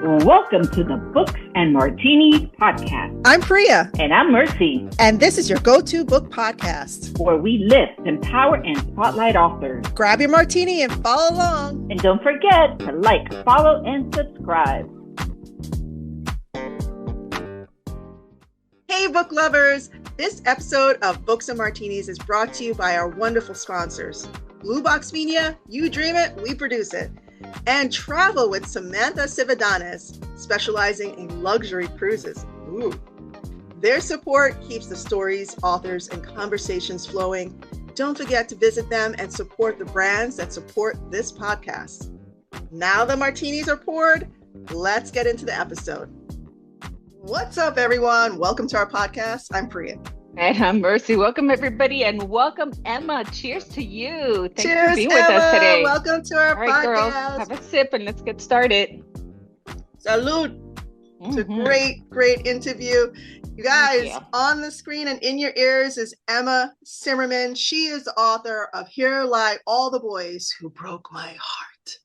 Welcome to the Books and Martinis podcast. I'm Priya. And I'm Mercy. And this is your go-to book podcast, where we lift, empower, and spotlight authors. Grab your martini and follow along. And don't forget to like, follow, and subscribe. Hey, book lovers. This episode of Books and Martinis is brought to you by our wonderful sponsors. Blue Box Media, you dream it, we produce it. And Travel with Samantha Cividanes, specializing in luxury cruises. Ooh. Their support keeps the stories, authors, and conversations flowing. Don't forget to visit them and support the brands that support this podcast. Now the martinis are poured, let's get into the episode. What's up, everyone? Welcome to our podcast. I'm Priya. And I'm Mercy. Welcome, everybody, and welcome, Emma. Cheers to you. Thanks Cheers, for being Emma. with us today. Welcome to our All right, podcast. girls, have a sip and let's get started. Salud. It's a great interview. You guys, on the screen and in your ears is Emma Simmerman. She is the author of Here Lie All the Boys Who Broke My Heart.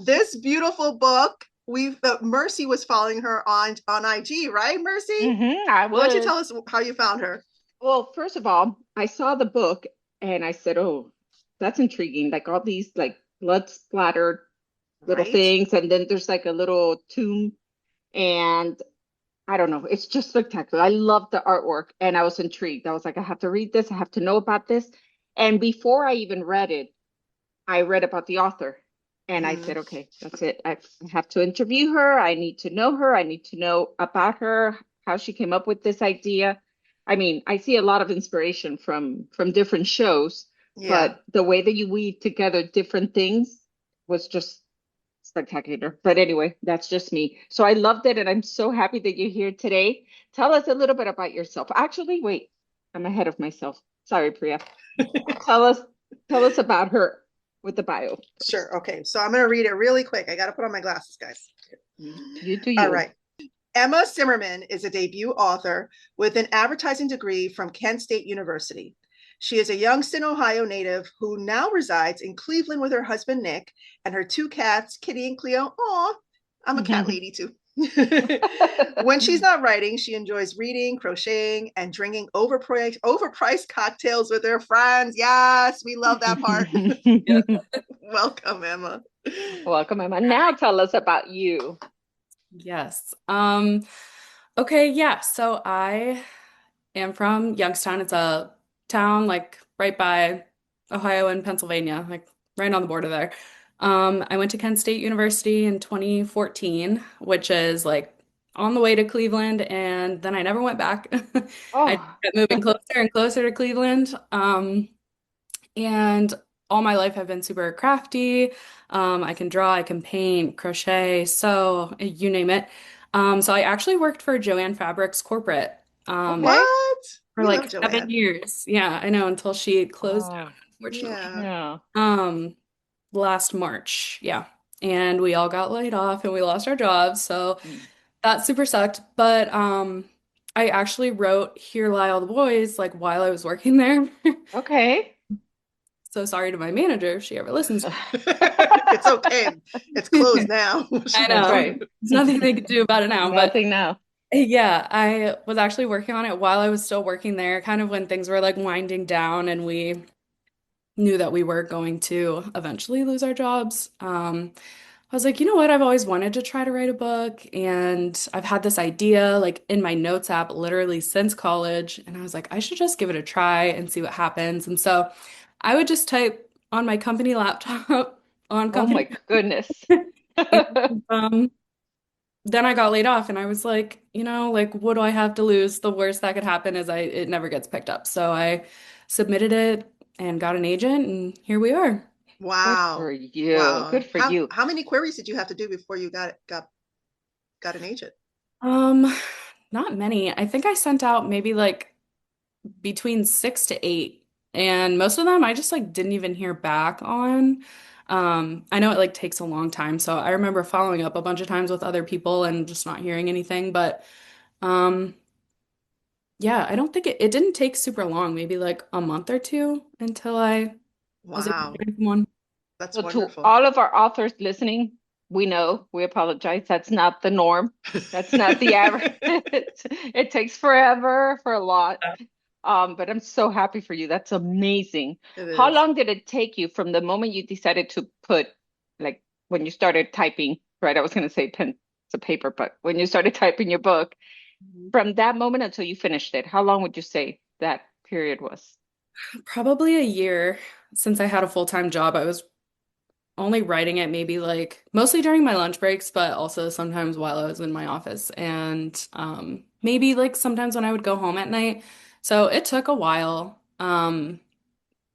This beautiful book. Mercy was following her on IG, right, Mercy? I was. Why don't you tell us how you found her? Well, first of all, I saw the book and I said, "Oh, that's intriguing! Like all these like blood splattered little things, and then there's like a little tomb, and I don't know. It's just spectacular. I love the artwork, and I was intrigued. I was like, I have to read this. I have to know about this. And before I even read it, I read about the author. And I said, okay, that's it. I have to interview her. I need to know her. I need to know about her, how she came up with this idea. I mean, I see a lot of inspiration from different shows, but the way that you weave together different things was just spectacular. But anyway, that's just me. So I loved it. And I'm so happy that you're here today. Tell us a little bit about yourself. Actually, wait, I'm ahead of myself. Sorry, Priya. Tell us about her. With the bio. Sure. Okay. So I'm going to read it really quick. I got to put on my glasses, guys. You do you. All right. Emma Simmerman is a debut author with an advertising degree from Kent State University. She is a Youngstown, Ohio native who now resides in Cleveland with her husband, Nick, and her two cats, Kitty and Cleo. Aw, I'm a cat lady too. When she's not writing, she enjoys reading, crocheting, and drinking overpriced cocktails with her friends. Yes, we love that part. Welcome, Emma. Welcome, Emma. Now tell us about you. Yes. Okay, yeah. So I am from Youngstown. It's a town like right by Ohio and Pennsylvania, like right on the border there. I went to Kent State University in 2014, which is like on the way to Cleveland, and then I never went back. I kept moving closer and closer to Cleveland. And all my life I've been super crafty. I can draw, I can paint, crochet, sew, you name it. So I actually worked for Joanne Fabrics corporate what? For like 7 years. Yeah, I know, until she closed down, unfortunately. Yeah. Last March. Yeah. And we all got laid off and we lost our jobs. So that super sucked. But I actually wrote Here Lie All the Boys like while I was working there. Okay. So sorry to my manager if she ever listens. It's okay. It's closed now. I know. Right. There's nothing they could do about it now. Nothing now. Yeah, I was actually working on it while I was still working there, kind of when things were like winding down and we knew that we were going to eventually lose our jobs. I was like, you know what? I've always wanted to try to write a book, and I've had this idea like in my notes app literally since college, and I was like, I should just give it a try and see what happens. And so I would just type on my company laptop on company. Oh my goodness. And, then I got laid off, and I was like, you know, like, what do I have to lose? The worst that could happen is it never gets picked up. So I submitted it and got an agent, and here we are. Wow. Good for you. Wow. Good for you. How many queries did you have to do before you got an agent? Not many. I think I sent out maybe like between 6 to 8, and most of them I just like didn't even hear back on. I know it like takes a long time, so I remember following up a bunch of times with other people and just not hearing anything. But yeah, I don't think it didn't take super long, maybe like a month or two until I was able Wow. to get one. That's So to wonderful. all of our authors listening, we know, we apologize. That's not the norm. That's not the average. It takes forever for a lot. But I'm so happy for you. That's amazing. It How is. long did it take you from the moment you decided to put, like, when you started typing, right? I was going to say pen to paper, but when you started typing your book, Mhm. from that moment until you finished it, how long would you say that period was? Probably a year since I had a full-time job. I was only writing it maybe like mostly during my lunch breaks, but also sometimes while I was in my office and maybe like sometimes when I would go home at night. So it took a while.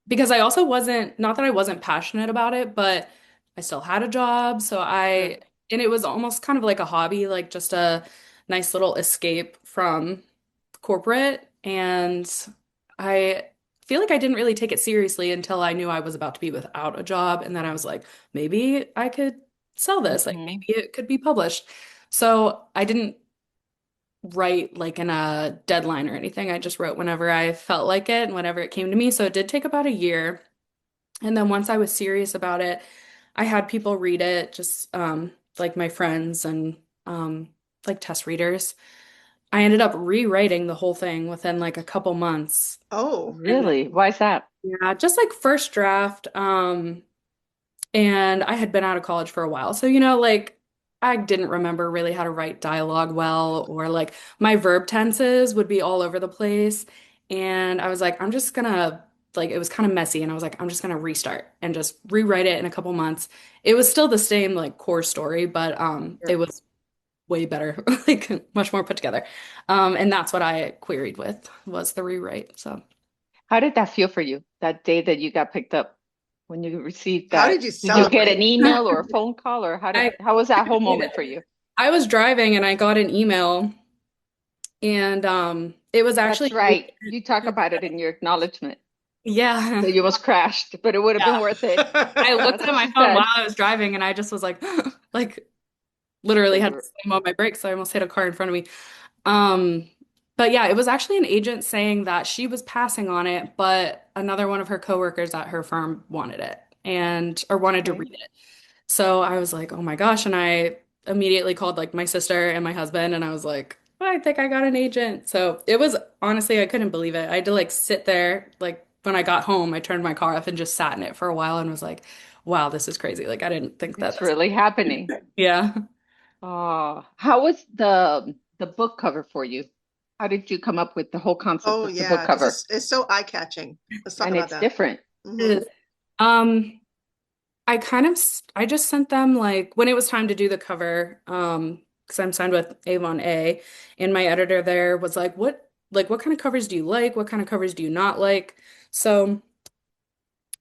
Because I also wasn't, not that I wasn't passionate about it, but I still had a job. Sure. And it was almost kind of like a hobby, like just a nice little escape from corporate. And I feel like I didn't really take it seriously until I knew I was about to be without a job. And then I was like, maybe I could sell this, like Hmm. maybe it could be published. So I didn't write like in a deadline or anything. I just wrote whenever I felt like it and whenever it came to me. So it did take about a year. And then once I was serious about it, I had people read it, just like my friends and like test readers. I ended up rewriting the whole thing within like a couple months. Oh, And Really? Why is that? yeah, just like first draft. And I had been out of college for a while. So, like I didn't remember really how to write dialogue well, or like my verb tenses would be all over the place. And I was like, I'm just gonna, like, it was kind of messy. And I was like, I'm just gonna restart and just rewrite it in a couple months. It was still the same, like, core story, but it Sure. was way better, like, much more put together. And that's what I queried with was the rewrite. So How did that feel for you that day that you got picked up when you received how did that? you Did you get celebrate? an email or a phone call or I, how was that whole moment for you? I was driving and I got an email. And it was That's actually, right. You talk about it in your acknowledgement yeah. that you almost crashed, but it would have been Yeah. worth it. I looked That's at what my she phone while said. I was driving and I just was like, like literally But had to you're slam on my brakes. So I almost hit a car in front of me. Um, but yeah, it was actually an agent saying that she was passing on it, but another one of her coworkers at her firm wanted it and or wanted to okay. read it. So I was like, oh my gosh. And I immediately called like my sister and my husband and I was like, I think I got an agent. So it was honestly, I couldn't believe it. I had to like sit there, like when I got home, I turned my car off and just sat in it for a while and was like, wow, this is crazy. Like I didn't think that It's this, really happening. yeah. Oh, how was the book cover for you? How did you come up with the whole concept Oh of the book yeah, because cover? it's so eye-catching. Let's talk And about it's that. different. Hmm. It is. Um, I kind of I just sent them like when it was time to do the cover, because I'm signed with Avon A, and my editor there was like what kind of covers do you like? What kind of covers do you not like? So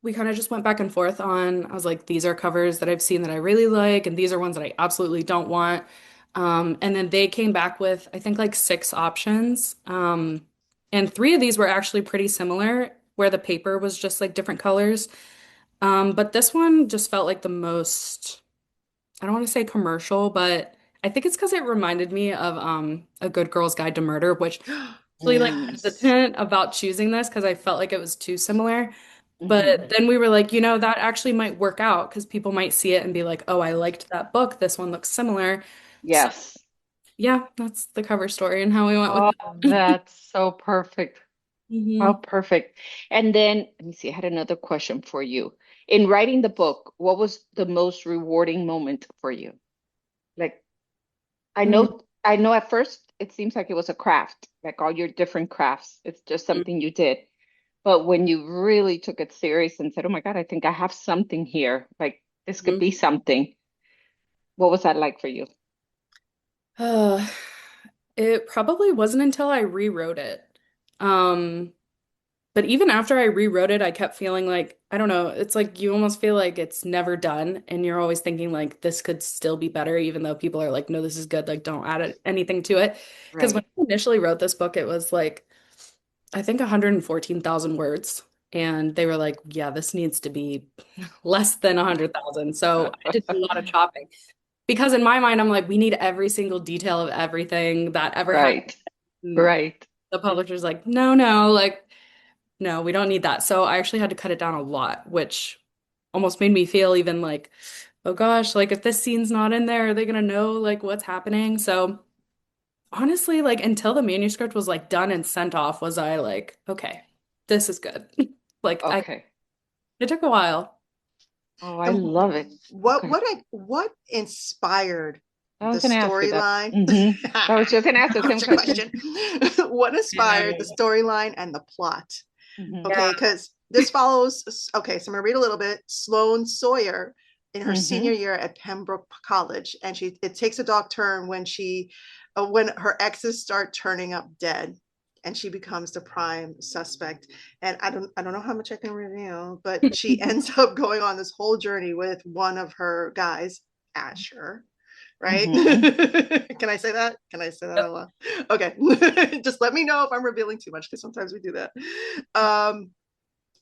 we kind of just went back and forth on, I was like, these are covers that I've seen that I really like, and these are ones that I absolutely don't want. And then they came back with, I think, like six options. And three of these were actually pretty similar, where the paper was just like different colors. But this one just felt like the most, I don't want to say commercial, but I think it's because it reminded me of A Good Girl's Guide to Murder, which really like Yes. hesitant about choosing this because I felt like it was too similar. Hmm. But then we were like, that actually might work out because people might see it and be like, oh, I liked that book. This one looks similar. So Yes. yeah, that's the cover story and how we went with Oh, that. that's so perfect. How hmm perfect. And then let me see, I had another question for you. In writing the book, what was the most rewarding moment for you? Like I know at first it seems like it was a craft, like all your different crafts. It's just something you did. But when you really took it serious and said, "Oh my God, I think I have something here. Like this could be something." What was that like for you? Uh, it probably wasn't until I rewrote it. Um, But even after I rewrote it, I kept feeling like, I don't know, it's like you almost feel like it's never done. And you're always thinking like this could still be better, even though people are like, no, this is good. Like, don't add anything to it. Because when Right. I initially wrote this book, it was like, I think 114,000 words. And they were like, yeah, this needs to be less than 100,000. So I did a lot of chopping. Because in my mind, I'm like, we need every single detail of everything that ever happened. Right. And Right. the publisher's like, no, no, like, no, we don't need that. So I actually had to cut it down a lot, which almost made me feel even like, oh gosh, like if this scene's not in there, are they gonna know like what's happening? So honestly, like until the manuscript was like done and sent off, was I like, okay, this is good. Like I Okay. it took a while. Oh, I And love it. Okay. what inspired I the was going to ask you that. storyline? I was just going to ask the same Gotcha question. question. What inspired the Yeah. storyline and the plot? Hmm. Okay, because this follows. Okay, so I'm gonna read a little bit. Sloane Sawyer in her senior Hmm. year at Pembroke College, and it takes a dark turn when her exes start turning up dead, and she becomes the prime suspect. And I don't know how much I can reveal, but she ends up going on this whole journey with one of her guys, Asher. Right? Hmm. Can I say that? Can I say that Yep. out loud? Okay. Just let me know if I'm revealing too much because sometimes we do that. Um,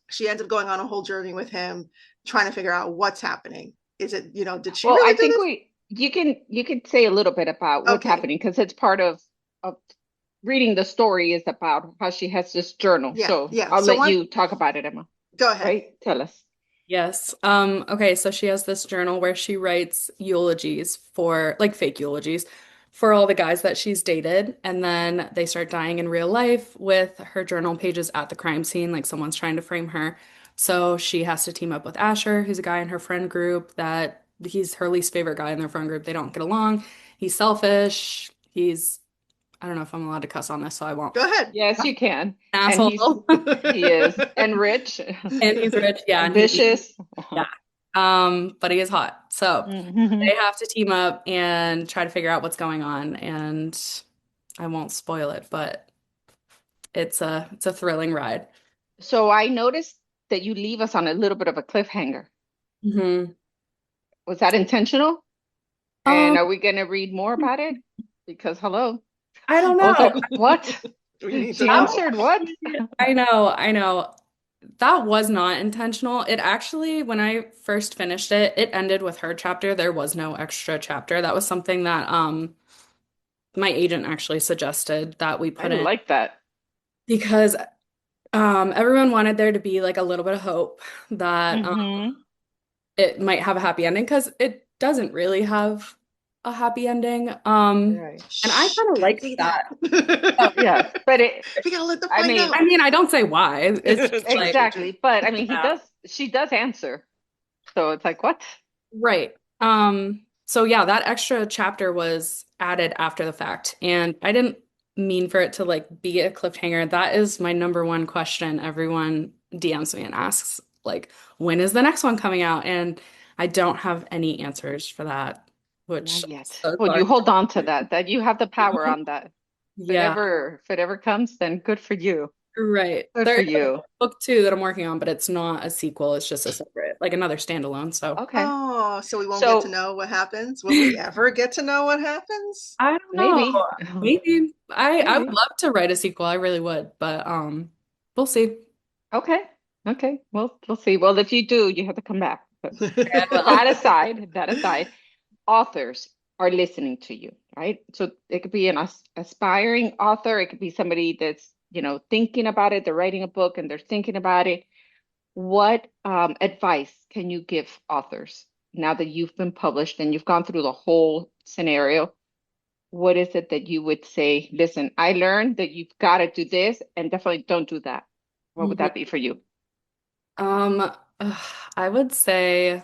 she ends up going on a whole journey with him, trying to figure out what's happening. Is it, did she Well, I really do think this? you could say a little bit about what's Okay. happening because it's part of reading the story is about how she has this journal. Yeah. So Yeah. I'll So let one, you talk about it, Emma. go ahead. Right? Tell us. Yes. Okay, so she has this journal where she writes eulogies for like fake eulogies for all the guys that she's dated, and then they start dying in real life with her journal pages at the crime scene, like someone's trying to frame her. So she has to team up with Asher, who's a guy in her friend group that he's her least favorite guy in their friend group. They don't get along. He's selfish. I don't know if I'm allowed to cuss on this, so I won't. Go ahead. Yes, you can. And Asshole. he is and rich, And he's rich, yeah, and he ambitious. yeah. But he is hot. So Hmm. they have to team up and try to figure out what's going on. And I won't spoil it, but it's a thrilling ride. So I noticed that you leave us on a little bit of a cliffhanger. Hmm. Was that intentional? And Um, are we going to read more about it? Because hello. I don't I was know. like, what? We need to She know. answered what? I know. That was not intentional. It actually, when I first finished it, it ended with her chapter. There was no extra chapter. That was something that my agent actually suggested that we I put in like that. because everyone wanted there to be like a little bit of hope that Hmm. it might have a happy ending because it doesn't really have a happy ending. Right. And I Shh, kind of can't liked say that. Oh, that. Yes, but We gotta let them I find mean, I out. mean, I don't say why. It's just True, like, true, true. exactly. But I mean, yeah, she does answer. So it's like, what? right. So yeah, that extra chapter was added after the fact, and I didn't mean for it to like be a cliffhanger. That is my number one question. Everyone DMs me and asks, like, when is the next one coming out? And I don't have any answers for that, which Not I'm yet. so Well, sorry. you hold on to that you have the power on that. Yeah. If it ever comes, then good for you. Right. Good There for is a you. book two that I'm working on, but it's not a sequel. It's just a separate, like another standalone. So Okay. Oh, so we won't get to So know what happens? Will we ever get to know what happens? I don't know. maybe, Maybe I would maybe. love to write a sequel. I really would, but we'll see. Okay. Okay. Well, we'll see. Well, if you do, you have to come back. But I will. that aside, authors are listening to you, right? So it could be an aspiring author. It could be somebody that's, thinking about it. They're writing a book and they're thinking about it. What advice can you give authors now that you've been published and you've gone through the whole scenario? What is it that you would say, listen, I learned that you've got to do this and definitely don't do that. What would Mhm. that be for you? Um, I would say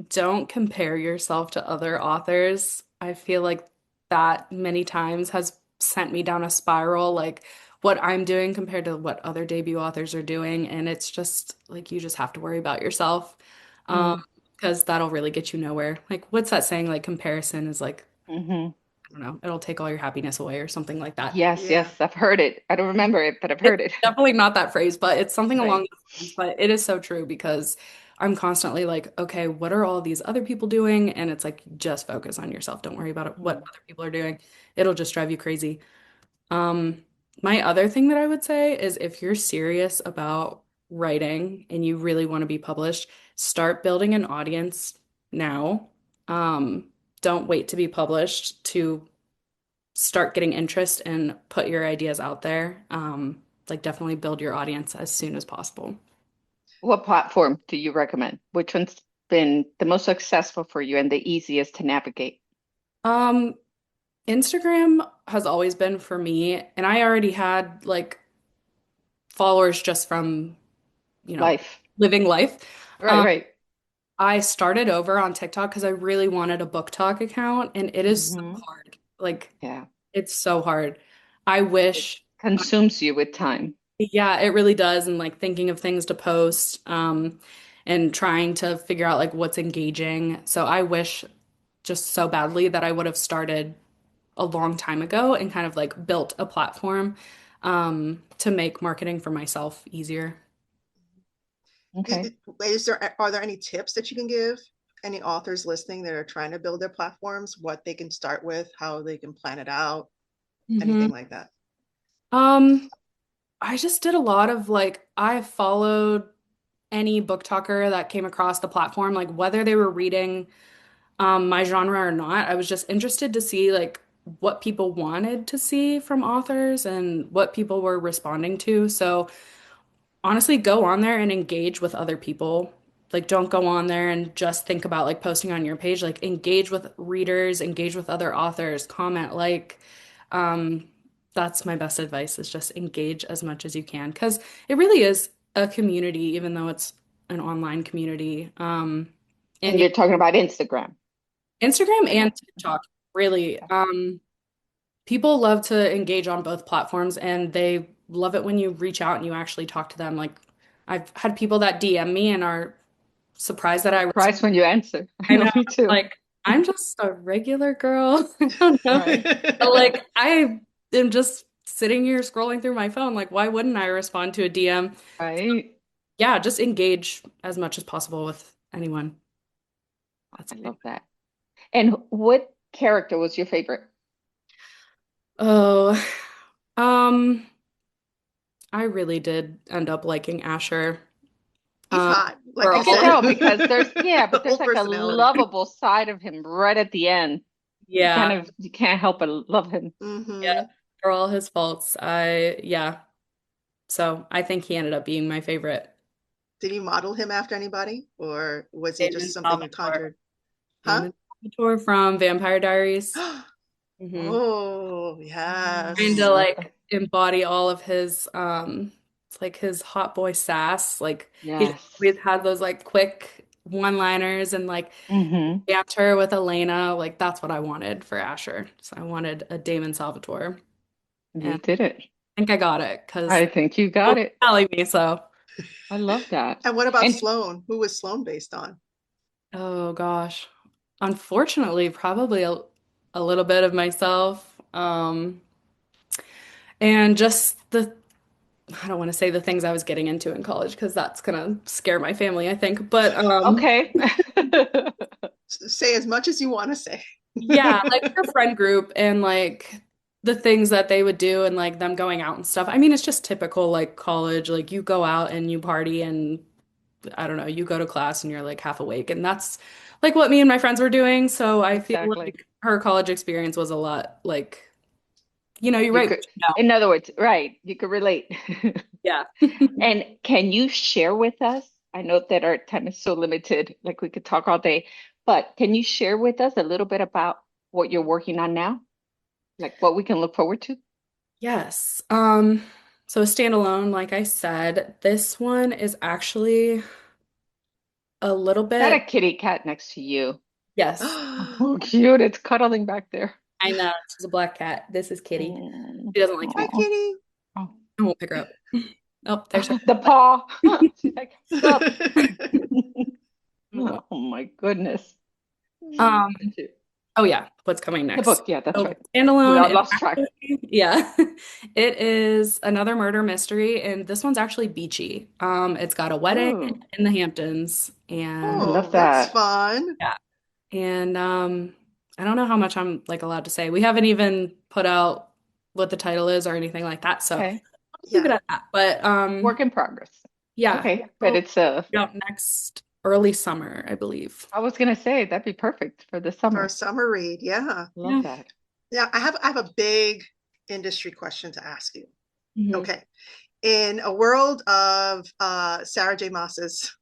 don't compare yourself to other authors. I feel like that many times has sent me down a spiral, like what I'm doing compared to what other debut authors are doing. And it's just like you just have to worry about yourself. Um, Mm, because that'll really get you nowhere. Like, what's that saying? Like, comparison is like, hmm. I don't know, it'll take all your happiness away or something like that. Yes, Yeah. yes, I've heard it. I don't remember it, but I've It's heard it. definitely not that phrase, but it's something along Right. those lines. But it is so true because I'm constantly like, okay, what are all these other people doing? And it's like, just focus on yourself. Don't worry about it, what Mm, other people are doing. It'll just drive you crazy. Um, my other thing that I would say is if you're serious about writing and you really want to be published, start building an audience now. Um, don't wait to be published to start getting interest and put your ideas out there. Like definitely build your audience as soon as possible. What platform do you recommend? Which ones? been the most successful for you and the easiest to navigate? Um, Instagram has always been for me, and I already had like followers just from, you know, Life. living life. Right, Um, right. I started over on TikTok because I really wanted a book talk account, and it is so Hmm. hard. Like, Yeah. it's so hard. I It wish, consumes you with time. yeah, it really does. And like thinking of things to post, and trying to figure out like what's engaging. So I wish just so badly that I would have started a long time ago and kind of like built a platform, to make marketing for myself easier. Okay. Are there any tips that you can give any authors listening that are trying to build their platforms, what they can start with, how they can plan it out, Hmm. anything like that? Um, I just did a lot of like, I followed any book talker that came across the platform, like whether they were reading my genre or not. I was just interested to see like what people wanted to see from authors and what people were responding to. So honestly, go on there and engage with other people. Like, don't go on there and just think about like posting on your page. Like, engage with readers, engage with other authors, comment, like, um, that's my best advice is just engage as much as you can because it really is a community, even though it's an online community. And And you you're talking about Instagram Instagram right and now. TikTok, really. Okay. People love to engage on both platforms and they love it when you reach out and you actually talk to them. Like I've had people that DM me and are surprised that I respond. Surprised when you answer. I I know, know, me too. like I'm just a regular girl. I don't know. Right, But like I am just sitting here scrolling through my phone. Like why wouldn't I respond to a DM? right. Yeah, just engage as much as possible with anyone. That's I it. love that. And what character was your favorite? Oh, um, I really did end up liking Asher. He's Um, hot, for like I you can all his, tell said. because The but there's whole like a personality. lovable side of him right at the end. yeah, You can't help but love him. yeah, Hmm. for all his faults, yeah. So I think he ended up being my favorite. Did you model him after anybody, or was he just Damon something you Salvatore. conjured? Huh? Damon Salvatore from Vampire Diaries. Hmm. Oh, Trying Mm, to yes. love that. like embody all of his it's like his hot boy sass. Like he just Yes. always had those like quick one-liners and like Hmm. banter with Elena. Like that's what I wanted for Asher. So I wanted a Damon Salvatore. And You I did it. think I got it because I think you people got were it. telling me so. I love that. And what about And Sloane? Who was Sloane based on? Oh gosh. Unfortunately, probably a little bit of myself. And just I don't want to say the things I was getting into in college because that's gonna scare my family, I think. But okay. Say as much as you want to say. yeah, like her friend group and like the things that they would do and like them going out and stuff. I mean, it's just typical like college, like you go out and you party and I don't know, you go to class and you're like half awake. And that's like what me and my friends were doing. So I feel Exactly. like her college experience was a lot like, you You write could, what you know. in other words, right, you could relate. Yeah. And can you share with us? I know that our time is so limited, like we could talk all day, but can you share with us a little bit about what you're working on now? Like what we can look forward to? Is Yes. So a standalone, like I said, this one is actually a little that a bit, kitty cat next to you? yes, Oh, cute. It's cuddling back there. I know. She's a black cat. This is Kitty. Mm. She doesn't like Hi, kitty. Oh, Kitty. oh. I won't pick her up. Oh, there's her. The paw. She's like, sup? Oh. Oh my goodness. Um, That's it. oh yeah, what's coming The next? book, yeah, that's So right. We standalone all is lost track. actually, yeah, it is another murder mystery, and this one's actually beachy. It's got a wedding Oh, in the Hamptons, I and love Oh, that's that. fun. yeah, and I don't know how much I'm like allowed to say. We haven't even put out what the title is or anything like that, so Okay. I'll leave it Yeah. at that. But Work in progress. yeah, Okay. But it'll it's be out next early summer, I believe. I was gonna say that'd be perfect for the For a summer. summer read. Yeah. Love Yeah. that. Yeah. I have a big industry question to ask you. Mhm. Okay. in a world of Sarah J. Maas's,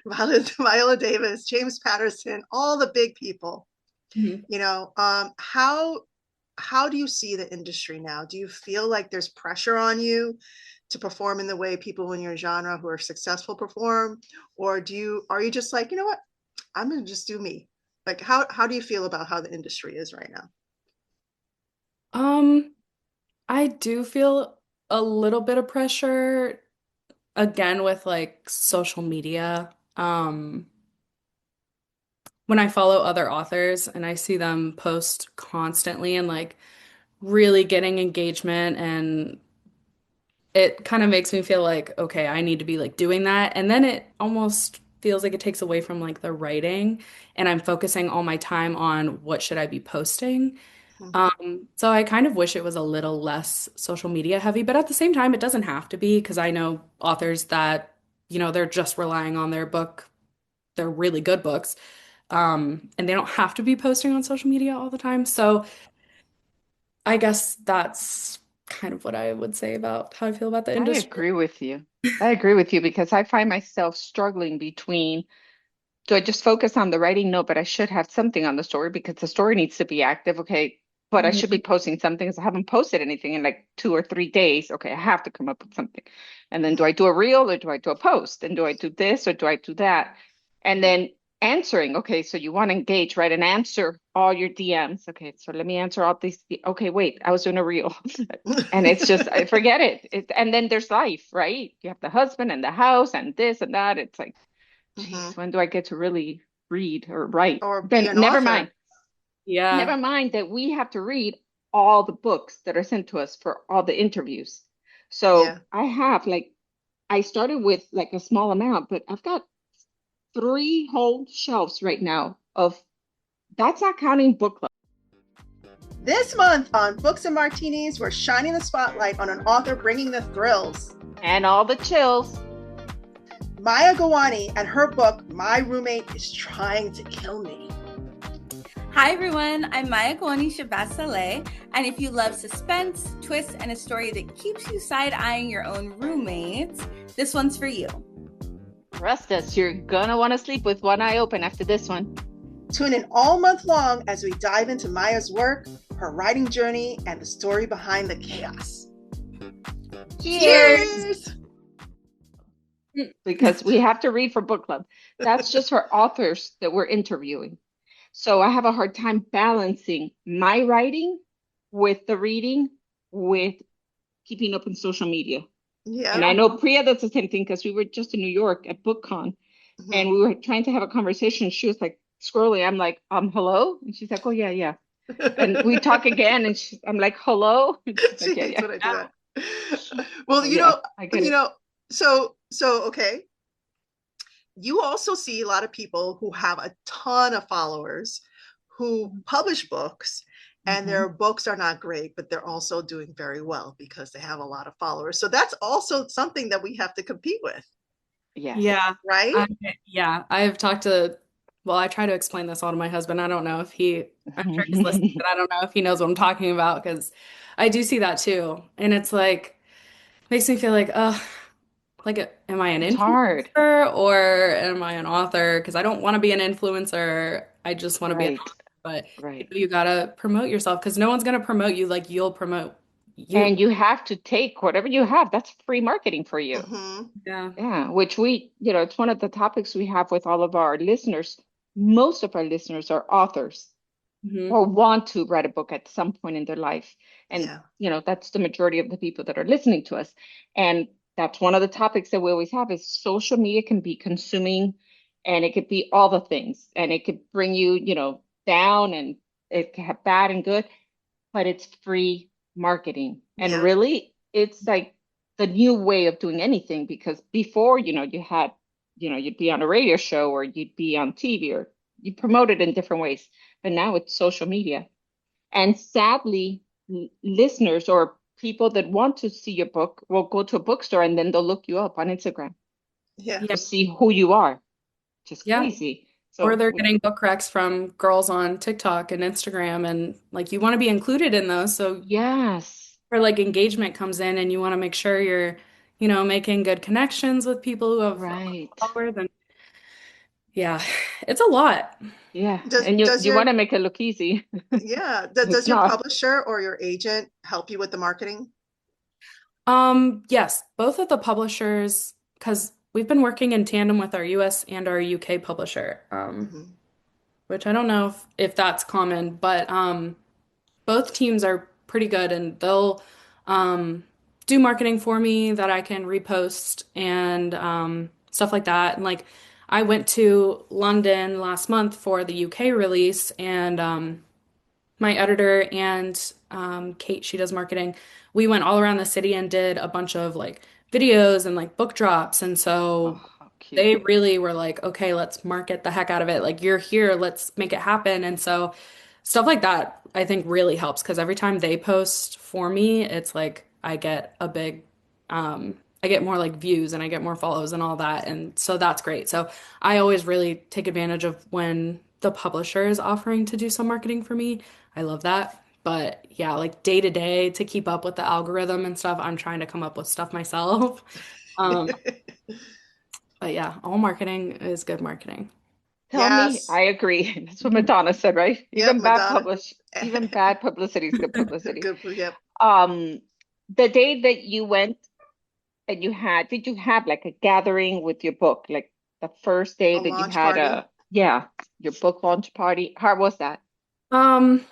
Viola Davis, James Patterson, all the big people, Mhm. how do you see the industry now? Do you feel like there's pressure on you to perform in the way people in your genre who are successful perform, or are you just like, you know what, I'm gonna just do me? Like, how do you feel about how the industry is right now? Um, I do feel a little bit of pressure again with like social media. When I follow other authors and I see them post constantly and like really getting engagement, and it kind of makes me feel like, okay, I need to be like doing that. And then it almost feels like it takes away from like the writing, and I'm focusing all my time on what should I be posting. Mhm. So I kind of wish it was a little less social media heavy, but at the same time, it doesn't have to be because I know authors that, they're just relying on their book. They're really good books. And they don't have to be posting on social media all the time. So I guess that's kind of what I would say about how I feel about the I industry. agree with you. I agree with you because I find myself struggling between, do I just focus on the writing? No, but I should have something on the story because the story needs to be active. Okay. But I should be Mhm. posting something because I haven't posted anything in like 2 or 3 days. Okay, I have to come up with something. And then do I do a reel or do I do a post? And do I do this or do I do that? And then answering. Okay, so you want to engage, right? And answer all your DMs. Okay, so let me answer all these. Okay, wait, I was doing a reel. And it's just, I forget it. And then there's life, right? You have the husband and the house and this and that. It's like, geez, Mhm. when do I get to really read or write? Or be Then an author. Yeah. never mind that we have to read all the books that are sent to us for all the interviews. Yeah. So I have like, I started with like a small amount, but I've got 3 whole shelves right now of, that's not counting book club. This month on Books and Martinis, we're shining the spotlight on an author bringing the thrills. And all the chills. Maya Gawani and her book, My Roommate is Trying to Kill Me. Hi everyone, I'm Maya Gawani Shabbat, and if you love suspense, twists, and a story that keeps you side-eyeing your own roommates, this one's for you. Trust us, you're gonna want to sleep with one eye open after this one. Tune in all month long as we dive into Maya's work, her writing journey, and the story behind the chaos. Cheers! Because we have to read for book club. That's just for authors that we're interviewing. So I have a hard time balancing my writing with the reading, with keeping up in social media. Yeah. And I know Priya, that's the same thing because we were just in New York at BookCon and we were trying to have a conversation. She was like scrolling. I'm like, hello? And she's like, oh, yeah, yeah. And we talk again and I'm like, hello? And she's She like, yeah, hates yeah. when I do that. Well, So, yeah, I get it. so okay. You also see a lot of people who have a ton of followers who publish books, and Mhm. their books are not great, but they're also doing very well because they have a lot of followers. So that's also something that we have to compete with, Yes. Yeah. right? Yeah. I've talked to, well, I try to explain this all to my husband. I don't know if I'm sure he's listening, but I don't know if he knows what I'm talking about because I do see that too. And it's like, makes me feel like, like, am I an It's hard. influencer or am I an author? Because I don't want to be an influencer. I just want to be an Right, author. But right. you gotta promote yourself because no one's gonna promote you like you'll promote you. And you have to take whatever you have. That's free marketing for you. Mm-hmm. Yeah. Yeah, which it's one of the topics we have with all of our listeners. Most of our listeners are authors Hmm. or want to write a book at some point in their life. And, Yeah. that's the majority of the people that are listening to us. And that's one of the topics that we always have is social media can be consuming and it could be all the things and it could bring you, down and it can have bad and good, but it's free marketing. And Yeah. really, it's like the new way of doing anything because before, you had, you'd be on a radio show or you'd be on TV or you promote it in different ways. But now it's social media. And sadly, listeners or people that want to see your book will go to a bookstore and then they'll look you up on Instagram Yeah. Yeah. to see who you are, which is Yeah. crazy. Or So, they're getting book recs from girls on TikTok and Instagram, and like you want to be included in those. So yes. or like engagement comes in and you want to make sure you're, making good connections with people who have Right. followers. And yeah, it's a lot. Yeah. Does And does you your want to make it look easy. yeah, It's does your not. publisher or your agent help you with the marketing? Yes, both of the publishers, because we've been working in tandem with our US and our UK publisher, Hmm. which I don't know if that's common, but both teams are pretty good and they'll um, do marketing for me that I can repost and stuff like that. And like I went to London last month for the UK release, and my editor and Kate, she does marketing. We went all around the city and did a bunch of like videos and like book drops. And Oh, so how cute. they really were like, okay, let's market the heck out of it. Like, you're here, let's make it happen. And so stuff like that, I think really helps because every time they post for me, it's like I get more like views and I get more follows and all that. And so that's great. So I always really take advantage of when the publisher is offering to do some marketing for me. I love that. But yeah, like day to day to keep up with the algorithm and stuff, I'm trying to come up with stuff myself. Um, but yeah, all marketing is good marketing. Tell me, Yes. I agree. That's what Madonna said, right? Yep, Madonna. Even bad publicity is good publicity. Good. Yep. Um, the day that you went and did you have like a gathering with your book? Like the first day A that you launch had party. your book launch party? How was that? Um,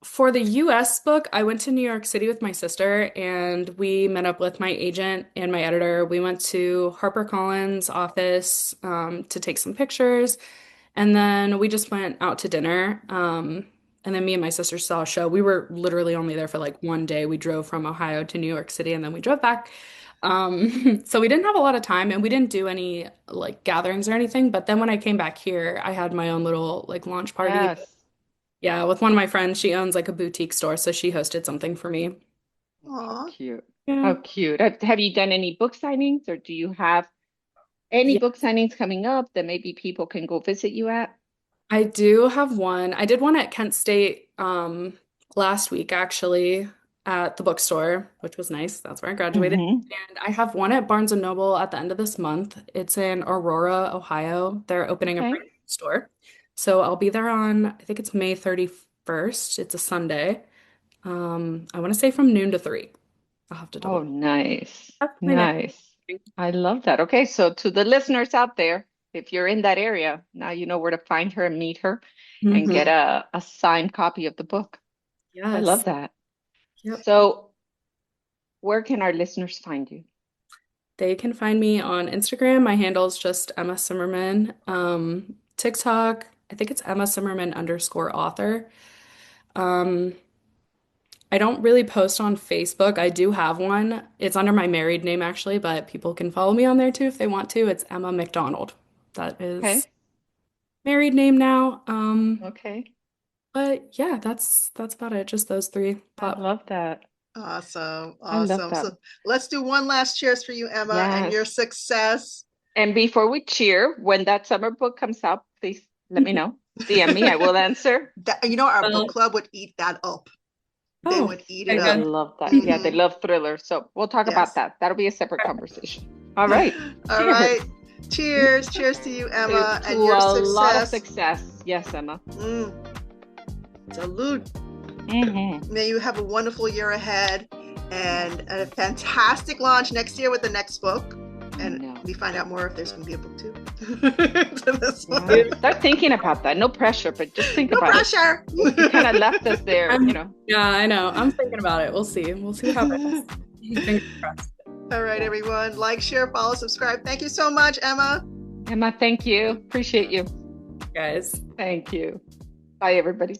For the US book, I went to New York City with my sister and we met up with my agent and my editor. We went to HarperCollins' office to take some pictures, and then we just went out to dinner. And then me and my sister saw a show. We were literally only there for like one day. We drove from Ohio to New York City and then we drove back. So we didn't have a lot of time and we didn't do any like gatherings or anything. But then when I came back here, I had my own little like launch party. Yes. Yeah, with one of my friends. She owns like a boutique store, so she hosted something for me. How Aw. cute. Yeah. How cute. Have you done any book signings or do you have any Yeah, book signings coming up that maybe people can go visit you at? I do have one. I did one at Kent State last week actually at the bookstore, which was nice. That's where I graduated. Mm-hmm. And I have one at Barnes and Noble at the end of this month. It's in Aurora, Ohio. They're opening a brand Okay. new store. So I'll be there on, I think it's May 31st. It's a Sunday. I want to say from noon to 3. I'll have to double. Oh, nice. That's my next Nice. thing. I love that. Okay, so to the listeners out there, if you're in that area, now you know where to find her and meet her and Mhm. get a signed copy of the book. I Yes. love that. Yep. So, where can our listeners find you? They can find me on Instagram. My handle is just Emma Simmerman. TikTok, I think it's Emma Simmerman underscore author. Um, I don't really post on Facebook. I do have one. It's under my married name actually, but people can follow me on there too if they want to. It's Emma McDonald. That is Okay. married name now. Okay. But yeah, that's about it. Just those three I platforms. love that. Awesome. I love Awesome. that. So let's do one last cheers for you, Emma, and your Yes. success. And before we cheer, when that summer book comes out, please let me know. DM me, I will answer. Our book Well, club would eat that up. They oh, would eat it very They up. good. love that. Yeah, they Hmm. love thrillers. So we'll talk about Yes. that. That'll be a separate conversation. All right. All Cheers. right. Cheers. Cheers to you, Emma, To and your a lot of success. success. Yes, Emma. Salute. Mm-hmm. May you have a wonderful year ahead and a fantastic launch next year with the next book. And we find out more if there's going to be a book too. To this one. Yeah. Start thinking about that. No pressure, but just think No about pressure. it. You kind of left us there, Yeah, I know. I'm thinking about it. We'll see. We'll see what happens. Fingers crossed. All right, everyone. Like, share, follow, subscribe. Thank you so much, Emma. Emma, thank you. Appreciate you. Guys. Thank you. Bye, everybody.